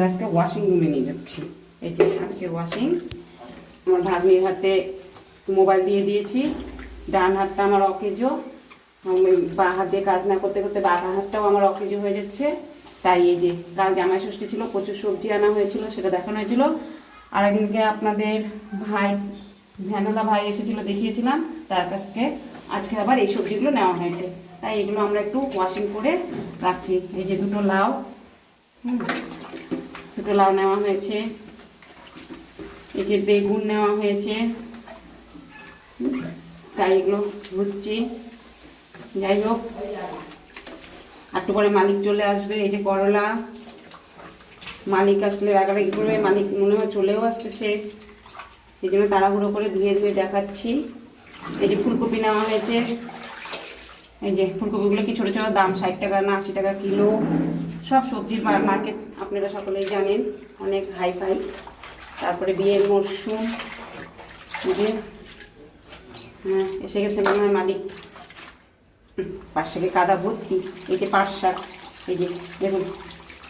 আজকে ওয়াশিং রুমে নিয়ে যাচ্ছি। এই যে আজকে ওয়াশিং, আমার ভাগ্নির হাতে মোবাইল দিয়ে দিয়েছি। ডান হাতটা আমার অকেজো, বা হাত দিয়ে কাজ না করতে করতে বা হাতটাও আমার অকেজো হয়ে যাচ্ছে। তাই এই যে কাল জামাই ষষ্ঠী ছিল, প্রচুর সবজি আনা হয়েছিল, সেটা দেখানো হয়েছিল। আর একদিনকে আপনাদের ভাই ভ্যানওয়ালা ভাই এসেছিলো, দেখিয়েছিলাম, তার কাছ থেকে আজকে আবার এই সবজিগুলো নেওয়া হয়েছে। তাই এগুলো আমরা একটু ওয়াশিং করে রাখছি। এই যে দুটো লাউ নেওয়া হয়েছে, এই যে বেগুন নেওয়া হয়েছে, তাই এগুলো হচ্ছে। যাই হোক, একটু পরে মালিক চলে আসবে। এই যে করলা, মালিক আসলে রাগারাগি করবে, মালিক মনে হয় চলেও আসতেছে, সেই জন্য তাড়াহুড়ো করে ধুয়ে ধুয়ে দেখাচ্ছি। এই যে ফুলকপি নেওয়া হয়েছে, এই যে ফুলকপিগুলো কি ছোটো ছোটো দাম, 60 টাকা না 80 টাকা কিলো। সব সবজির মার্কেট আপনারা সকলেই জানেন, অনেক হাই ফাই। তারপরে বিয়ের মরশুম, যে হ্যাঁ এসে গেছে মনে হয় মালিক। পাট শাকে কাদা ভর্তি। এই যে পাট শাক, এই যে দেখুন,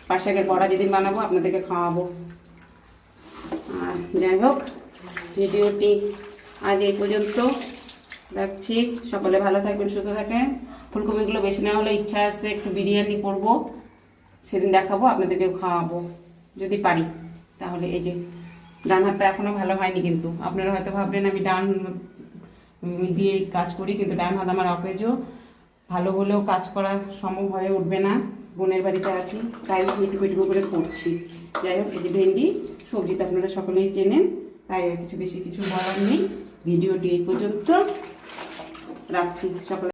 পাট শাকের বড়া যেদিন বানাবো আপনাদেরকে খাওয়াবো। আর যাই হোক, ভিডিওটি আজ এই পর্যন্ত রাখছি। সকলে ভালো থাকবেন, সুস্থ থাকেন। ফুলকপিগুলো বেশি নেওয়া হলে ইচ্ছা আছে একটু বিরিয়ানি করবো, সেদিন দেখাবো, আপনাদেরকেও খাওয়াবো যদি পারি। তাহলে এই যে ডান হাতটা এখনও ভালো হয়নি, কিন্তু আপনারা হয়তো ভাববেন আমি ডান দিয়ে কাজ করি, কিন্তু ডান হাত আমার অকেজো। ভালো হলেও কাজ করা সম্ভব হয়ে উঠবে না, বোনের বাড়িতে আছি, তাই মিটুকু মিটুকু করে করছি। যাই হোক, এই যে ভেন্ডি সবজিটা আপনারা সকলেই চেনেন, তাই কিছু বেশি কিছু বলার নেই। ভিডিওটি এই পর্যন্ত রাখছি। সকলে